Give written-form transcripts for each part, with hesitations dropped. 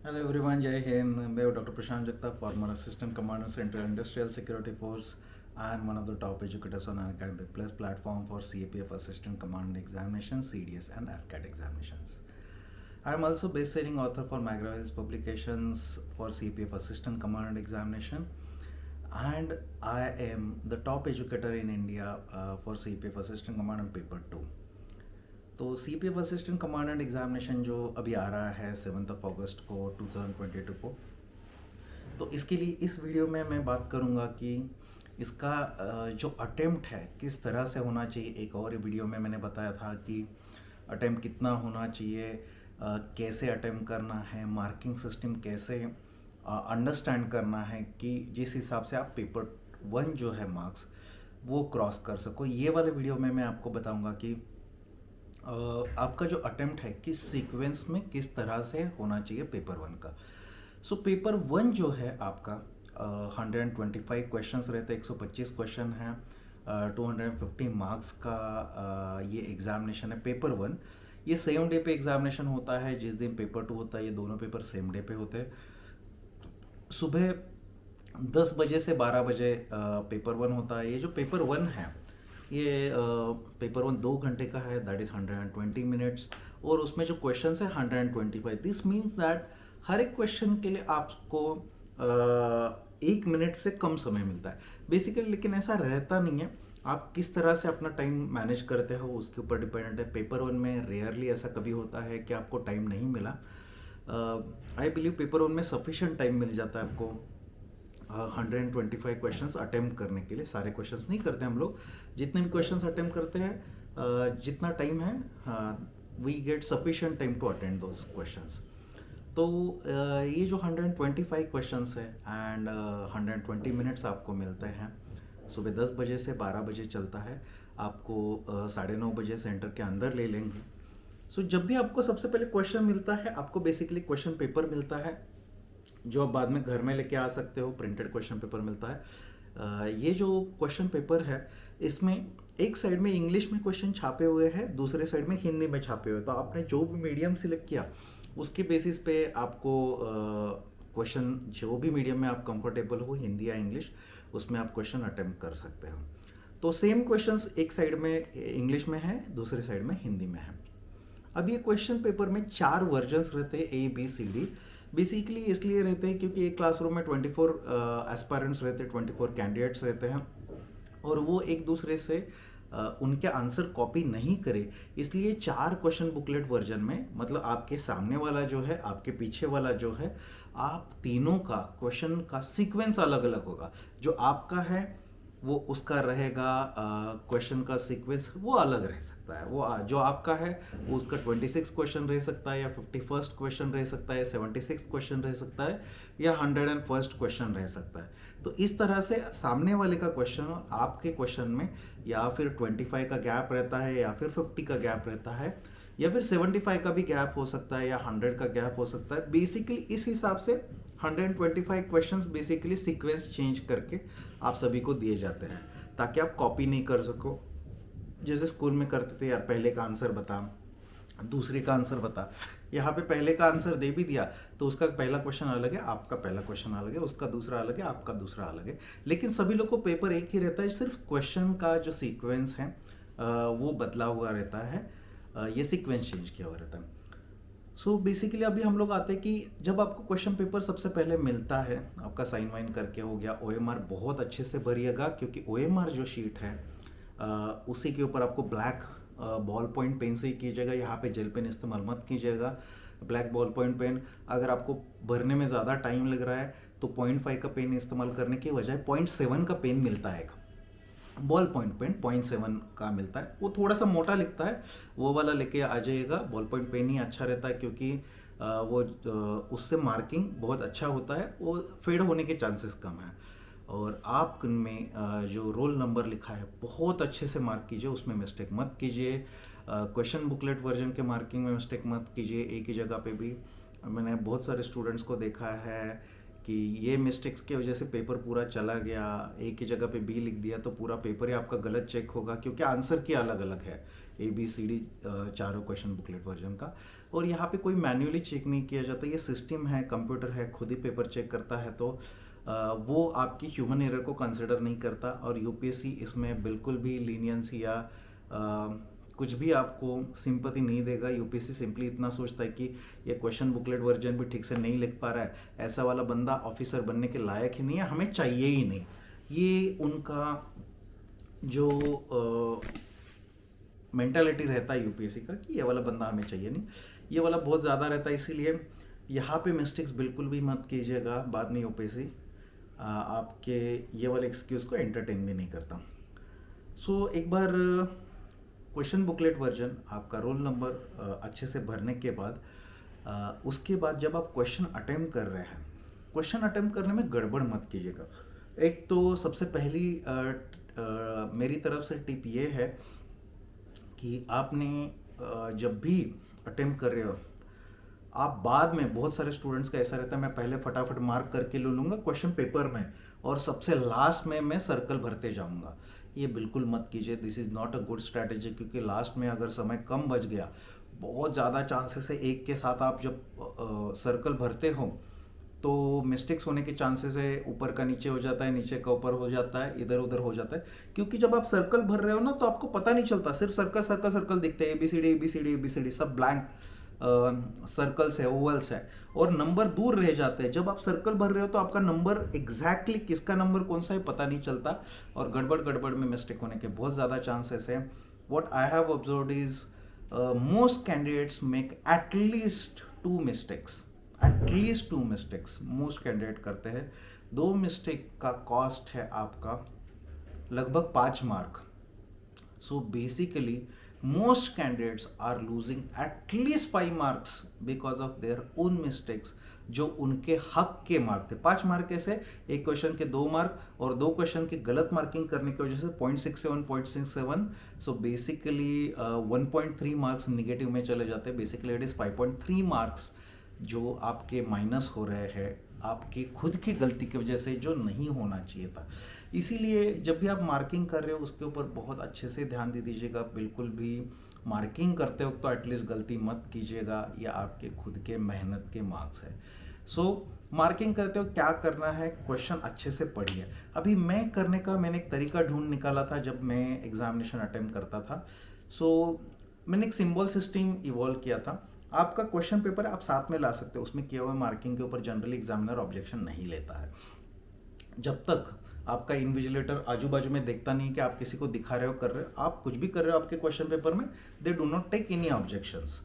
Hello everyone, जय हिंद। मैं हूं doctor Prashant Jagtap, farmer assistant commander central industrial security force. I am one of the top educators on Academic Plus platform for CAPF Assistant Command Examinations, CDS and FCAT examinations. I am also best-selling author for McGraw-Hill's publications for CAPF Assistant Command Examination, and I am the top educator in India for CAPF Assistant Command Paper 2. तो C P F assistant commandant examination जो अभी आ रहा है 7 अगस्त को 2022 को, तो इसके लिए इस वीडियो में मैं बात करूंगा कि इसका जो अटेम्प्ट है किस तरह से होना चाहिए. एक और वीडियो में मैंने बताया था कि अटेम्प्ट कितना होना चाहिए, कैसे अटेम्प्ट करना है, मार्किंग सिस्टम कैसे अंडरस्टैंड करना है कि जिस हिसाब से आप पेपर 1 जो है मार्क्स वो क्रॉस कर सको. ये वाले वीडियो में मैं आपको बताऊंगा कि आपका जो अटेम्प्ट है किस सीक्वेंस में किस तरह से होना चाहिए पेपर 1 का. सो पेपर 1 जो है आपका 125 क्वेश्चंस रहते हैं, 125 क्वेश्चन हैं, 250 मार्क्स का ये एग्जामिनेशन है. पेपर 1 ये सेम डे पे एग्जामिनेशन होता है जिस दिन पेपर 2 होता है. ये दोनों पेपर सेम डे पे होते हैं. सुबह 10 बजे से 12 बजे पेपर 1 होता है. ये जो पेपर 1 है ये पेपर 1 2 घंटे का है, दैट इज़ 120 मिनट्स. और उसमें जो क्वेश्चन है 125. दिस मीन्स दैट हर एक क्वेश्चन के लिए आपको 1 मिनट से कम समय मिलता है बेसिकली. लेकिन ऐसा रहता नहीं है, आप किस तरह से अपना टाइम मैनेज करते हो उसके ऊपर डिपेंडेंट है. पेपर 1 में रेयरली ऐसा कभी होता है कि आपको टाइम नहीं मिला. आई बिलीव पेपर 1 में सफिशिएंट टाइम मिल जाता है आपको 125 क्वेश्चंस अटेम्प्ट करने के लिए. सारे क्वेश्चंस नहीं करते हम लोग, जितने भी क्वेश्चंस अटेम्प्ट करते हैं जितना टाइम है we get sufficient time to attend those questions. तो ये जो 125 क्वेश्चंस है एंड 120 मिनट्स आपको मिलते हैं. सुबह 10 बजे से 12 बजे चलता है. आपको 9:30 बजे सेंटर के अंदर ले लेंगे. सो जब भी आपको सबसे पहले क्वेश्चन मिलता है, आपको बेसिकली क्वेश्चन पेपर मिलता है जो आप बाद में घर में लेके आ सकते हो. प्रिंटेड क्वेश्चन पेपर मिलता है. ये जो क्वेश्चन पेपर है इसमें एक साइड में इंग्लिश में क्वेश्चन छापे हुए हैं, दूसरे साइड में हिंदी में छापे हुए. तो आपने जो भी मीडियम सिलेक्ट किया उसके बेसिस पे आपको क्वेश्चन जो भी मीडियम में आप कंफर्टेबल हो, हिंदी या इंग्लिश, उसमें आप क्वेश्चन अटेम्प्ट कर सकते हो. तो सेम क्वेश्चंस एक साइड में इंग्लिश में है, दूसरे साइड में हिंदी में है. अब ये क्वेश्चन पेपर में 4 वर्जन्स रहते हैं, A B C D. Basically इसलिए रहते हैं क्योंकि एक क्लासरूम में 24 एस्पायरेंट्स रहते हैं, 24 कैंडिडेट्स रहते हैं और वो एक दूसरे से उनके आंसर कॉपी नहीं करे. इसलिए 4 क्वेश्चन बुकलेट वर्जन में, मतलब आपके सामने वाला जो है, आपके पीछे वाला जो है, आप तीनों का क्वेश्चन का सीक्वेंस अलग अलग होगा. जो आपका है वो उसका रहेगा, क्वेश्चन का सीक्वेंस वो अलग रह सकता है. वो जो आपका है वो उसका 26 क्वेश्चन रह सकता है, या 51st क्वेश्चन रह सकता है, 76 क्वेश्चन रह सकता है, या 101st क्वेश्चन रह सकता है. तो इस तरह से सामने वाले का क्वेश्चन और आपके क्वेश्चन में या फिर 25 का गैप रहता है, या फिर 50 का गैप रहता है, या फिर 75 का भी गैप हो सकता है, या 100 का गैप हो सकता है. बेसिकली इस हिसाब से 125 क्वेश्चंस बेसिकली सीक्वेंस चेंज करके आप सभी को दिए जाते हैं ताकि आप कॉपी नहीं कर सको. जैसे स्कूल में करते थे, यार पहले का आंसर बता, दूसरे का आंसर बता. यहाँ पे पहले का आंसर दे भी दिया तो उसका पहला क्वेश्चन अलग है, आपका पहला क्वेश्चन अलग है, उसका दूसरा अलग है, आपका दूसरा अलग है. लेकिन सभी लोग को पेपर एक ही रहता है, सिर्फ क्वेश्चन का जो सीक्वेंस है वो बदला हुआ रहता है. ये सीक्वेंस चेंज किया हुआ रहता है. सो बेसिकली अभी हम लोग आते हैं कि जब आपको क्वेश्चन पेपर सबसे पहले मिलता है, आपका साइन वाइन करके हो गया, ओएमआर बहुत अच्छे से भरिएगा क्योंकि ओएमआर जो शीट है उसी के ऊपर आपको ब्लैक बॉल पॉइंट पेन से ही कीजिएगा. यहाँ पे जेल पेन इस्तेमाल मत कीजिएगा, ब्लैक बॉल पॉइंट पेन. अगर आपको भरने में ज़्यादा टाइम लग रहा है तो 0.5 का पेन इस्तेमाल करने की बजाय 0.7 का पेन मिलता है. बॉल पॉइंट पेन 0.7 का मिलता है, वो थोड़ा सा मोटा लिखता है, वो वाला लेके आ जाइएगा. बॉल पॉइंट पेन ही अच्छा रहता है क्योंकि वो उससे मार्किंग बहुत अच्छा होता है, वो फेड होने के चांसेस कम है. और आप में जो रोल नंबर लिखा है बहुत अच्छे से मार्क कीजिए, उसमें मिस्टेक मत कीजिए. क्वेश्चन बुकलेट वर्जन के मार्किंग में मिस्टेक मत कीजिए. एक ही जगह पे भी मैंने बहुत सारे स्टूडेंट्स को देखा है कि ये मिस्टेक्स की वजह से पेपर पूरा चला गया, एक ही जगह पे बी लिख दिया तो पूरा पेपर ही आपका गलत चेक होगा, क्योंकि आंसर की अलग अलग है ABCD चारों क्वेश्चन बुकलेट वर्जन का। और यहाँ पे कोई मैन्युअली चेक नहीं किया जाता, ये सिस्टम है, कंप्यूटर है, खुद ही पेपर चेक करता है, तो वो आपकी ह्यूमन एरर को कंसिडर नहीं करता। और यूपीएससी इसमें बिल्कुल भी लीनियंस या कुछ भी आपको सिंपैथी नहीं देगा। यूपीएससी सिंपली इतना सोचता है कि ये क्वेश्चन बुकलेट वर्जन भी ठीक से नहीं लिख पा रहा है, ऐसा वाला बंदा ऑफिसर बनने के लायक ही नहीं है, हमें चाहिए ही नहीं। ये उनका जो मेंटालिटी रहता है यूपीएससी का कि ये वाला बंदा हमें चाहिए नहीं, ये वाला बहुत ज़्यादा रहता है। इसीलिए यहाँ पे मिस्टेक्स बिल्कुल भी मत कीजिएगा, बाद में यूपीएससी आपके ये वाले एक्सक्यूज़ को एंटरटेन भी नहीं करता। सो एक बार क्वेश्चन बुकलेट वर्जन आपका रोल नंबर अच्छे से भरने के बाद उसके बाद जब आप क्वेश्चन अटेम्प्ट कर रहे हैं, क्वेश्चन अटेम्प्ट करने में गड़बड़ मत कीजिएगा। एक तो सबसे पहली मेरी तरफ से टिप ये है कि आपने जब भी अटेम्प्ट कर रहे हो, आप बाद में, बहुत सारे स्टूडेंट्स का ऐसा रहता है मैं पहले फटाफट मार्क करके ले लूँगा क्वेश्चन पेपर में और सबसे लास्ट में मैं सर्कल भरते जाऊँगा। ये बिल्कुल मत कीजिए, this is not a good strategy, क्योंकि लास्ट में अगर समय कम बच गया, बहुत ज़्यादा चांसेस है एक के साथ आप जब सर्कल भरते हो तो मिस्टेक्स होने के चांसेस है, ऊपर का नीचे हो जाता है, नीचे का ऊपर हो जाता है, इधर उधर हो जाता है। क्योंकि जब आप सर्कल भर रहे हो ना तो आपको पता नहीं चलता, सिर्फ सर्कल सर्कल सर्कल दिखते हैं, ABCD ABCD ABCD सब ब्लैंक सर्कल्स है, ओवल्स है, और नंबर दूर रह जाते हैं। जब आप सर्कल भर रहे हो तो आपका नंबर एग्जैक्टली किसका नंबर कौन सा है पता नहीं चलता, और गड़बड़ गड़बड़ में मिस्टेक होने के बहुत ज़्यादा चांसेस है। What I have observed is most candidates make at least to mistakes most candidate करते हैं। 2 मिस्टेक का कॉस्ट है आपका लगभग 5 mark. So basically most candidates are losing at least 5 marks because of their own mistakes, जो उनके हक के मार्क थे। 5 मार्क कैसे, एक क्वेश्चन के 2 मार्क और 2 क्वेश्चन की गलत मार्किंग करने की वजह से 0.67 सो बेसिकली 1.3 मार्क्स निगेटिव में चले जाते हैं। बेसिकली इट इज 5.3 मार्क्स जो आपके माइनस हो रहे हैं आपकी खुद की गलती की वजह से, जो नहीं होना चाहिए था। इसीलिए जब भी आप मार्किंग कर रहे हो उसके ऊपर बहुत अच्छे से ध्यान दे दीजिएगा। बिल्कुल भी मार्किंग करते वक्त तो एटलीस्ट गलती मत कीजिएगा, या आपके खुद के मेहनत के मार्क्स है। सो मार्किंग करते हो क्या करना है, क्वेश्चन अच्छे से पढ़िए। अभी मैंने एक तरीका ढूंढ निकाला था जब मैं एग्जामिनेशन अटेम्प्ट करता था। सो मैंने एक सिंबल सिस्टम इवॉल्व किया था। आपका क्वेश्चन पेपर आप साथ में ला सकते हो, उसमें किए हुए मार्किंग के ऊपर जनरली एग्जामिनर ऑब्जेक्शन नहीं लेता है, जब तक आपका इन्विजिलेटर आजू बाजू में देखता नहीं कि आप किसी को दिखा रहे हो, कर रहे हो, आप कुछ भी कर रहे हो आपके क्वेश्चन पेपर में, they do not take any objections.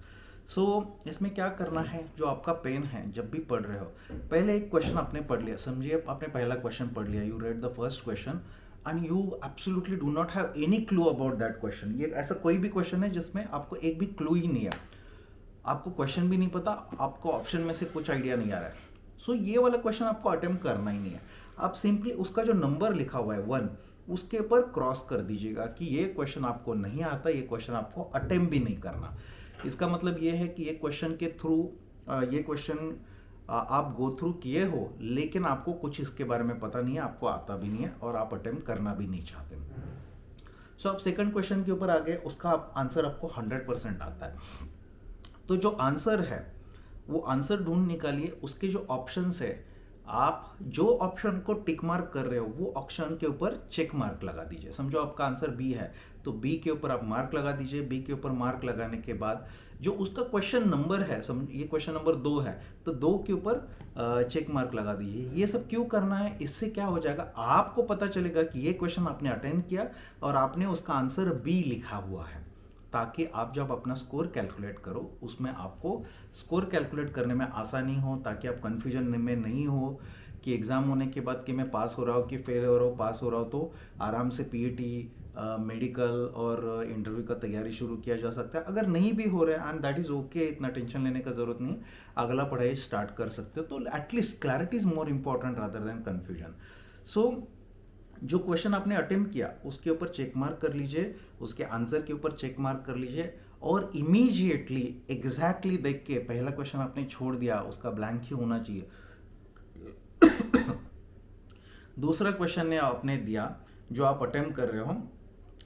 So इसमें क्या करना है, जो आपका पेन है, जब भी पढ़ रहे हो, पहले एक क्वेश्चन आपने पढ़ लिया, समझिए आपने पहला क्वेश्चन पढ़ लिया, you read the first question and you absolutely do not have any clue about that question. ये ऐसा कोई भी क्वेश्चन है जिसमें आपको एक भी क्लू ही नहीं है, आपको क्वेश्चन भी नहीं पता, आपको ऑप्शन में से कुछ आइडिया नहीं आ रहा है। सो ये वाला क्वेश्चन आपको अटेम्प्ट करना ही नहीं है। आप सिंपली उसका जो नंबर लिखा हुआ है 1, उसके ऊपर क्रॉस कर दीजिएगा कि ये क्वेश्चन आपको नहीं आता, ये क्वेश्चन आपको अटेम्प्ट भी नहीं करना। इसका मतलब ये है कि ये क्वेश्चन के थ्रू, ये क्वेश्चन आप गो थ्रू किए हो, लेकिन आपको कुछ इसके बारे में पता नहीं है, आपको आता भी नहीं है और आप अटेम्प्ट करना भी नहीं चाहते। सो आप सेकंड क्वेश्चन के ऊपर आ गए, उसका आंसर आपको 100% आता है। तो जो आंसर है वो आंसर ढूंढ निकालिए, उसके जो ऑप्शंस है, आप जो ऑप्शन को टिक मार्क कर रहे हो वो ऑप्शन के ऊपर चेक मार्क लगा दीजिए। समझो आपका आंसर बी है तो बी के ऊपर आप मार्क लगा दीजिए। बी के ऊपर मार्क लगाने के बाद जो उसका क्वेश्चन नंबर है, ये क्वेश्चन नंबर 2 है तो 2 के ऊपर चेक मार्क लगा दीजिए। ये सब क्यों करना है, इससे क्या हो जाएगा, आपको पता चलेगा कि ये क्वेश्चन आपने अटेंड किया और आपने उसका आंसर बी लिखा हुआ है, ताकि आप जब अपना स्कोर कैलकुलेट करो उसमें आपको स्कोर कैलकुलेट करने में आसानी हो, ताकि आप कन्फ्यूजन में नहीं हो कि एग्ज़ाम होने के बाद कि मैं पास हो रहा हूँ कि फेल हो रहा हूँ, पास हो रहा हूँ, तो आराम से पीईटी, मेडिकल और इंटरव्यू का तैयारी शुरू किया जा सकता है। अगर नहीं भी हो रहा है एंड दैट इज़ ओके, इतना टेंशन लेने का ज़रूरत नहीं, अगला पढ़ाई स्टार्ट कर सकते हो। तो at least clarity is more important rather than confusion. So जो क्वेश्चन आपने अटेम्प्ट किया उसके ऊपर चेक मार्क कर लीजिए, उसके आंसर के ऊपर चेक मार्क कर लीजिए, और इमीडिएटली एग्जैक्टली देख के, पहला क्वेश्चन आपने छोड़ दिया उसका ब्लैंक ही होना चाहिए दूसरा क्वेश्चन ने आपने दिया जो आप अटेम्प्ट कर रहे हो,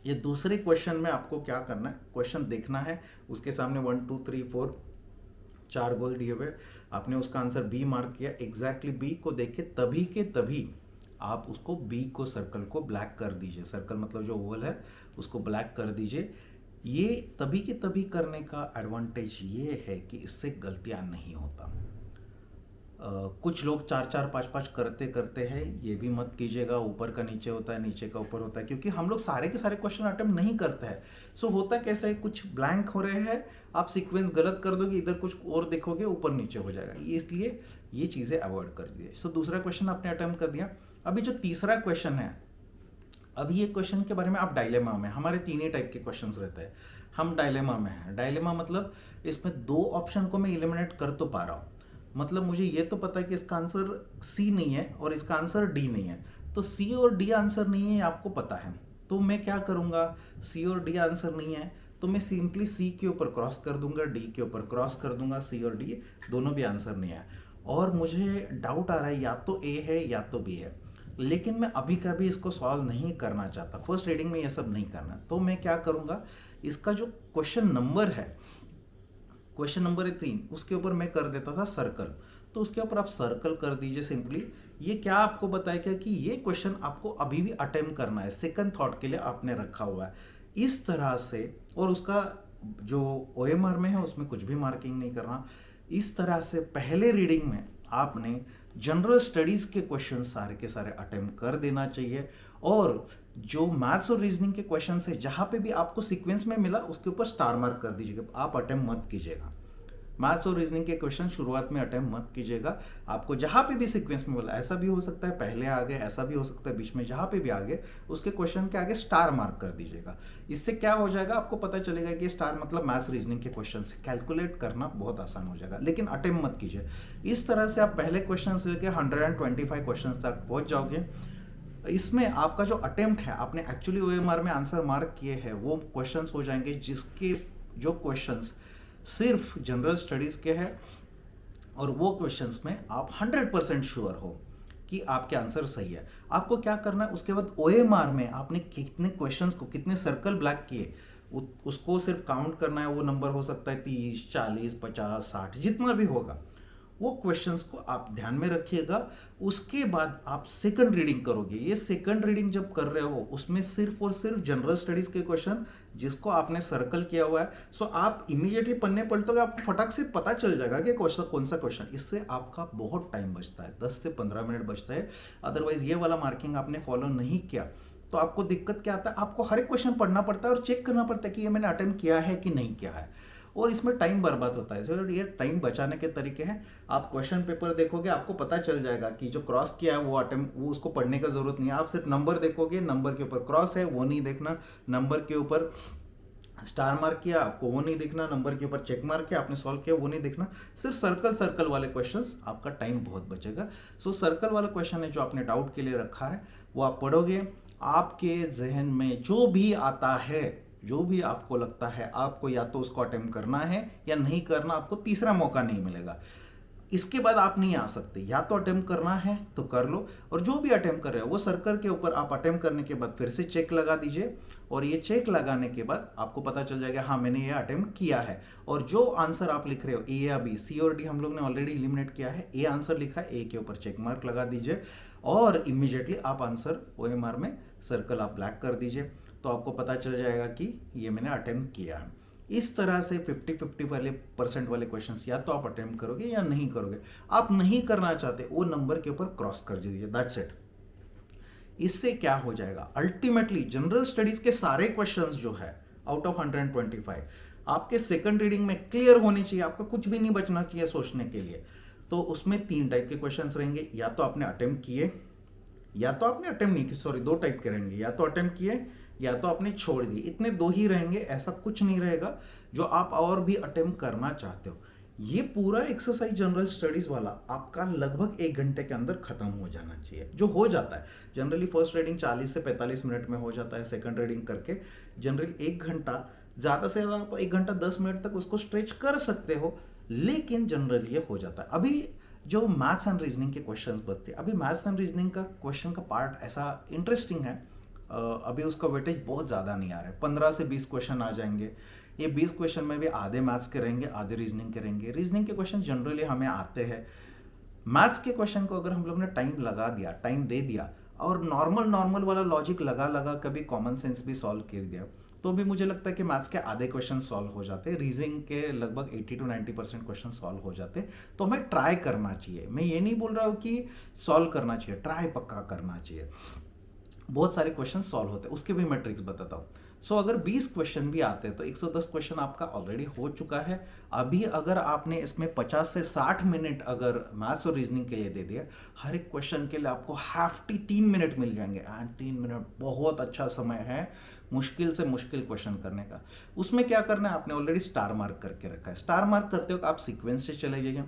ये दूसरे क्वेश्चन में आपको क्या करना है, क्वेश्चन देखना है, उसके सामने 1 2 3 4 4 गोल दिए हुए, आपने उसका आंसर बी मार्क किया, एग्जैक्टली बी को देख के तभी के तभी आप उसको बी को सर्कल को ब्लैक कर दीजिए, सर्कल मतलब जो ओवल है उसको ब्लैक कर दीजिए। ये तभी के तभी करने का एडवांटेज ये है कि इससे गलतियां नहीं होता। कुछ लोग 4 4 5 5 करते करते हैं, ये भी मत कीजिएगा, ऊपर का नीचे होता है, नीचे का ऊपर होता है, क्योंकि हम लोग सारे के सारे क्वेश्चन अटेम्प्ट नहीं करते हैं। सो होता कैसा है, कुछ ब्लैंक हो रहे हैं, आप सीक्वेंस गलत कर दोगे, इधर कुछ और देखोगे ऊपर नीचे हो जाएगा, इसलिए ये चीज़ें अवॉइड कर दिए। सो दूसरा क्वेश्चन आपने अटेम्प्ट कर दिया। अभी जो तीसरा क्वेश्चन है, अभी ये क्वेश्चन के बारे में आप डायलेमा में, हमारे तीन ही टाइप के क्वेश्चन रहते हैं, हम डायलेमा में हैं। डायलेमा मतलब इसमें दो ऑप्शन को मैं इलिमिनेट कर तो पा रहा हूँ, मतलब मुझे ये तो पता है कि इसका आंसर सी नहीं है और इसका आंसर डी नहीं है, तो सी और डी आंसर नहीं है, आपको पता है, तो मैं क्या करूँगा, सी और डी आंसर नहीं है तो मैं सिंपली सी के ऊपर क्रॉस कर दूंगा, डी के ऊपर क्रॉस कर दूंगा, सी और डी दोनों भी आंसर नहीं है, और मुझे डाउट आ रहा है या तो ए है या तो बी है, लेकिन मैं अभी कभी इसको सॉल्व नहीं करना चाहता, फर्स्ट रीडिंग में ये सब नहीं करना, तो मैं क्या करूँगा, इसका जो क्वेश्चन नंबर है, क्वेश्चन नंबर है 3, उसके ऊपर मैं कर देता था सर्कल, तो उसके ऊपर आप सर्कल कर दीजिए सिंपली। ये क्या आपको बताएगा कि ये क्वेश्चन आपको अभी भी अटेम्प्ट करना है, सेकंड थॉट के लिए आपने रखा हुआ है इस तरह से, और उसका जो OMR में है उसमें कुछ भी मार्किंग नहीं करना। इस तरह से पहले रीडिंग में आपने जनरल स्टडीज के क्वेश्चन सारे के सारे अटेम्प्ट कर देना चाहिए, और जो मैथ्स और रीजनिंग के क्वेश्चन है जहां पे भी आपको सीक्वेंस में मिला उसके ऊपर स्टार मार्क कर दीजिएगा, आप अटेम्प्ट मत कीजिएगा। मैथ्स और रीजनिंग के क्वेश्चन शुरुआत में अटेम्प्ट मत कीजिएगा, आपको जहां पे भी सीक्वेंस में मिला, ऐसा भी हो सकता है पहले आ गए, ऐसा भी हो सकता है बीच में, जहां पे भी आ गए उसके क्वेश्चन के आगे स्टार मार्क कर दीजिएगा। इससे क्या हो जाएगा, आपको पता चलेगा कि स्टार मतलब मैथ्स रीजनिंग के क्वेश्चन से कैलकुलेट करना बहुत आसान हो जाएगा, लेकिन अटेम्प्ट मत कीजिए। इस तरह से आप पहले क्वेश्चन से लेकर 125 क्वेश्चन तक पहुंच जाओगे। इसमें आपका जो अटेम्प्ट है, आपने एक्चुअली OMR में आंसर मार्क किए हैं, वो क्वेश्चंस हो जाएंगे जिसके जो क्वेश्चंस सिर्फ जनरल स्टडीज के हैं, और वो क्वेश्चंस में आप 100% श्योर हो कि आपके आंसर सही है। आपको क्या करना है, उसके बाद OMR में आपने कितने क्वेश्चंस को, कितने सर्कल ब्लैक किए, उसको सिर्फ काउंट करना है। वो नंबर हो सकता है 30 40 50 60 जितना भी होगा, वो क्वेश्चंस को आप ध्यान में रखिएगा। उसके बाद आप सेकंड रीडिंग करोगे। ये सेकंड रीडिंग जब कर रहे हो उसमें सिर्फ और सिर्फ जनरल स्टडीज के क्वेश्चन जिसको आपने सर्कल किया हुआ है, सो आप इमीडिएटली पन्ने पलटोगे, आपको फटाक से पता चल जाएगा कि क्वेश्चन कौन सा क्वेश्चन। इससे आपका बहुत टाइम बचता है, 10 से 15 मिनट बचता है। अदरवाइज ये वाला मार्किंग आपने फॉलो नहीं किया तो आपको दिक्कत क्या आता है, आपको हर एक क्वेश्चन पढ़ना पड़ता है और चेक करना पड़ता है कि ये मैंने अटेम्प्ट किया है कि नहीं किया है, और इसमें टाइम बर्बाद होता है। तो ये टाइम बचाने के तरीके हैं, आप क्वेश्चन पेपर देखोगे आपको पता चल जाएगा कि जो क्रॉस किया है वो अटेम्प्ट, वो उसको पढ़ने का जरूरत नहीं है। आप सिर्फ नंबर देखोगे, नंबर के ऊपर क्रॉस है वो नहीं देखना, नंबर के ऊपर स्टार मार्क किया आपको वो नहीं देखना, नंबर के ऊपर चेक मार्क किया आपने सॉल्व किया वो नहीं देखना, सिर्फ सर्कल वाले क्वेश्चंस, आपका टाइम बहुत बचेगा। सो सर्कल वाला क्वेश्चन है जो आपने डाउट के लिए रखा है वो आप पढ़ोगे, आपके जहन में जो भी आता है, जो भी आपको लगता है, आपको या तो उसको अटेम्प्ट करना है या नहीं करना, आपको तीसरा मौका नहीं मिलेगा। इसके बाद आप नहीं आ सकते, या तो अटेम्प्ट करना है तो कर लो, और जो भी अटेम्प्ट कर रहे हो वो सर्कल के ऊपर आप अटेम्प्ट करने के बाद फिर से चेक लगा दीजिए, और ये चेक लगाने के बाद आपको पता चल जाएगा हाँ मैंने ये अटेम्प्ट किया है। और जो आंसर आप लिख रहे हो ए या बी, सी और डी हम लोग ने ऑलरेडी एलिमिनेट किया है, ए आंसर लिखा है, ए के ऊपर चेक मार्क लगा दीजिए, और इमीडिएटली आप आंसर OMR में सर्कल आप ब्लैक कर दीजिए, तो आपको पता चल जाएगा कि ये मैंने अटेम्प्ट किया है। इस तरह से 50-50 वाले % वाले क्वेश्चंस या तो आप अटेम्प्ट करोगे या नहीं करोगे। आप नहीं करना चाहते वो नंबर के ऊपर क्रॉस कर दीजिए, दैट्स इट। इससे क्या हो जाएगा, अल्टीमेटली जनरल स्टडीज के सारे क्वेश्चंस जो है आउट ऑफ 125 आपके सेकंड रीडिंग में क्लियर होने चाहिए, आपका कुछ भी नहीं बचना चाहिए सोचने के लिए। तो उसमें 3 टाइप के क्वेश्चंस रहेंगे, या तो आपने अटेम्प्ट किए, या तो आपने अटेम्प्ट नहीं किए, सॉरी 2 टाइप के रहेंगे, या तो अटेम्प्ट किए या तो आपने छोड़ दिए, इतने 2 ही रहेंगे, ऐसा कुछ नहीं रहेगा जो आप और भी अटेम्प्ट करना चाहते हो। ये पूरा एक्सरसाइज जनरल स्टडीज वाला आपका लगभग 1 घंटे के अंदर खत्म हो जाना चाहिए, जो हो जाता है। जनरली फर्स्ट रीडिंग 40 से 45 मिनट में हो जाता है, सेकंड रीडिंग करके जनरली 1 घंटा, ज़्यादा से ज़्यादा आप 1 घंटा 10 मिनट तक उसको स्ट्रेच कर सकते हो, लेकिन जनरली ये हो जाता है। अभी जो मैथ्स एंड रीजनिंग के क्वेश्चंस बचते हैं, अभी मैथ्स एंड रीजनिंग का क्वेश्चन का पार्ट ऐसा इंटरेस्टिंग है, अभी उसका वेटेज बहुत ज़्यादा नहीं आ रहा है, 15 से 20 क्वेश्चन आ जाएंगे। ये 20 क्वेश्चन में भी आधे मैथ्स के रहेंगे, आधे रीजनिंग के रहेंगे। रीजनिंग के क्वेश्चन जनरली हमें आते हैं। मैथ्स के क्वेश्चन को अगर हम लोग ने टाइम लगा दिया, टाइम दे दिया और नॉर्मल नॉर्मल वाला लॉजिक लगा लगा कभी कॉमन सेंस भी सॉल्व कर दिया, तो भी मुझे लगता है कि मैथ्स के आधे क्वेश्चन सॉल्व हो जाते, रीजनिंग के लगभग 80 to 90% क्वेश्चन सॉल्व हो जाते। तो हमें ट्राई करना चाहिए, मैं ये नहीं बोल रहा हूँ कि सॉल्व करना चाहिए, ट्राई पक्का करना चाहिए। बहुत सारे क्वेश्चन सॉल्व होते हैं, उसके भी मैं ट्रिक्स बताता हूँ। सो अगर 20 क्वेश्चन भी आते हैं तो 110 क्वेश्चन आपका ऑलरेडी हो चुका है। अभी अगर आपने इसमें 50 से 60 मिनट अगर मैथ्स और रीजनिंग के लिए दे दिया, हर एक क्वेश्चन के लिए आपको हाफ्टी 3 मिनट मिल जाएंगे। एंड 3 मिनट बहुत अच्छा समय है मुश्किल से मुश्किल क्वेश्चन करने का। उसमें क्या करना है, आपने ऑलरेडी स्टार मार्क करके रखा है। स्टार मार्क करते हो आप सीक्वेंस से चले जाइए,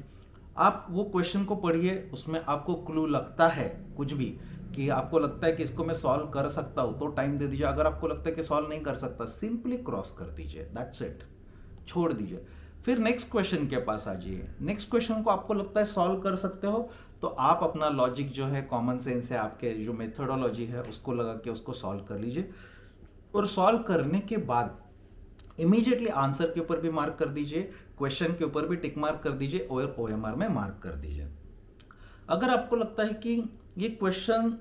आप वो क्वेश्चन को पढ़िए, उसमें आपको क्लू लगता है कुछ भी कि आपको लगता है कि इसको मैं सॉल्व कर सकता हूं तो टाइम दे दीजिए। अगर आपको लगता है कि सॉल्व नहीं कर सकता, सिंपली क्रॉस कर दीजिए, दैट्स इट, छोड़ दीजिए। फिर नेक्स्ट क्वेश्चन के पास आ जाइए। नेक्स्ट क्वेश्चन को आपको लगता है सॉल्व कर सकते हो तो आप अपना लॉजिक जो है, कॉमन सेंस है, आपके जो मेथोडोलॉजी है, उसको लगा के उसको सॉल्व कर लीजिए। और सॉल्व करने के बाद इमीडिएटली आंसर के ऊपर भी मार्क कर दीजिए, क्वेश्चन के ऊपर भी टिक मार्क कर दीजिए और ओएमआर में मार्क कर दीजिए। अगर आपको लगता है कि ये क्वेश्चन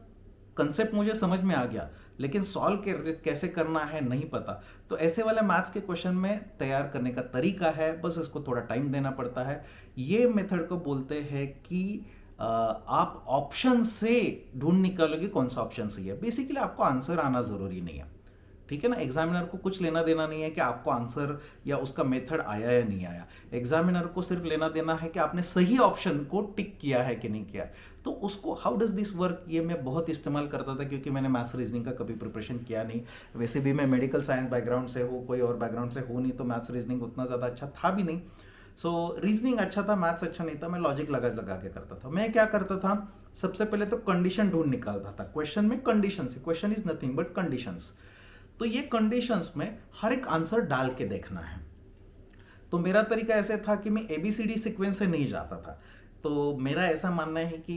कंसेप्ट मुझे समझ में आ गया लेकिन सॉल्व कैसे करना है नहीं पता, तो ऐसे वाले मैथ्स के क्वेश्चन में तैयार करने का तरीका है, बस उसको थोड़ा टाइम देना पड़ता है। ये मेथड को बोलते हैं कि आप ऑप्शन से ढूंढ निकालोगे कौन सा ऑप्शन सही है। बेसिकली आपको आंसर आना जरूरी नहीं है, ठीक है ना। एग्जामिनर को कुछ लेना देना नहीं है कि आपको आंसर या उसका मेथड आया या नहीं आया। एग्जामिनर को सिर्फ लेना देना है कि आपने सही ऑप्शन को टिक किया है कि नहीं किया। तो उसको हाउ डज दिस वर्क, ये मैं बहुत इस्तेमाल करता था क्योंकि मैंने मैथ्स रीजनिंग का कभी प्रिपरेशन किया नहीं। वैसे भी मैं मेडिकल साइंस बैकग्राउंड से हूँ, कोई और बैकग्राउंड से हूँ नहीं, तो मैथ्स रीजनिंग उतना ज़्यादा अच्छा था भी नहीं। सो रीजनिंग अच्छा था, मैथ्स अच्छा नहीं था, मैं लॉजिक लगा लगा के करता था। मैं क्या करता था, सबसे पहले तो कंडीशन ढूंढ निकालता था। क्वेश्चन में कंडीशन से, question is nothing but conditions, तो ये कंडीशंस में हर एक आंसर डाल के देखना है। तो मेरा तरीका ऐसे था कि मैं एबीसीडी सीक्वेंस से नहीं जाता था। तो मेरा ऐसा मानना है कि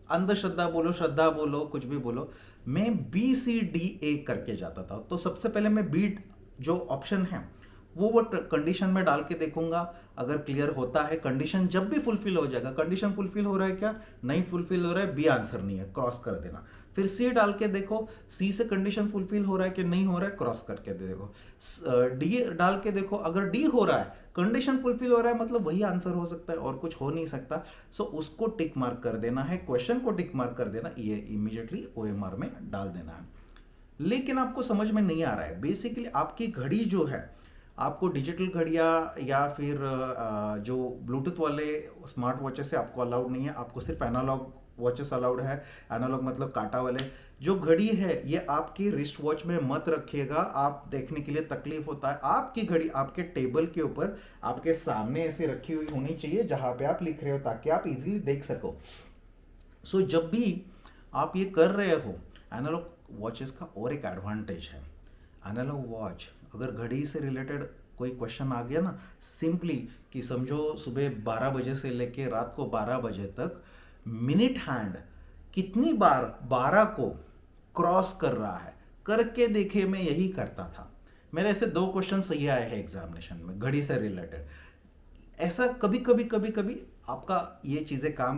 अंधश्रद्धा बोलो, श्रद्धा बोलो, कुछ भी बोलो, मैं बी सी डी ए करके जाता था। तो सबसे पहले मैं बी जो ऑप्शन है वो कंडीशन में डाल के देखूंगा। अगर क्लियर होता है, कंडीशन जब भी फुलफिल हो जाएगा, कंडीशन फुलफिल हो रहा है क्या, नहीं फुलफिल हो रहा है, बी आंसर नहीं है, क्रॉस कर देना। फिर सी डाल के देखो, सी से कंडीशन फुलफिल हो रहा है कि नहीं हो रहा है, क्रॉस करके देखो। डी डाल के देखो, अगर डी हो रहा है, कंडीशन फुलफिल हो रहा है, मतलब वही आंसर हो सकता है और कुछ हो नहीं सकता। सो उसको टिक मार्क कर देना है, क्वेश्चन को टिक मार्क कर देना, ये इमीडिएटली ओएमआर में डाल देना है। लेकिन आपको समझ में नहीं आ रहा है, बेसिकली आपकी घड़ी जो है, आपको डिजिटल घड़ियाँ या फिर जो ब्लूटूथ वाले स्मार्ट वॉचेस से आपको अलाउड नहीं है, आपको सिर्फ एनालॉग वॉचेस अलाउड है। एनालॉग मतलब कांटा वाले। जो घड़ी है ये आपकी रिस्ट वॉच में मत रखिएगा, आप देखने के लिए तकलीफ होता है। आपकी घड़ी आपके टेबल के ऊपर आपके सामने ऐसे रखी हुई होनी चाहिए जहां पे आप लिख रहे हो, ताकि आप इजीली देख सको। सो जब भी आप ये कर रहे हो, एनालॉग वॉचेस का और एक एडवांटेज है। एनालॉग वॉच अगर घड़ी से रिलेटेड कोई क्वेश्चन आ गया ना, सिंपली कि समझो सुबह 12 बजे से लेके रात को 12 बजे तक मिनट हैंड कितनी बार 12 को क्रॉस कर रहा है, करके देखे। मैं यही करता था, मेरे ऐसे 2 क्वेश्चन सही आए हैं एग्जामिनेशन में घड़ी से रिलेटेड। ऐसा कभी कभी आपका ये चीज़ें काम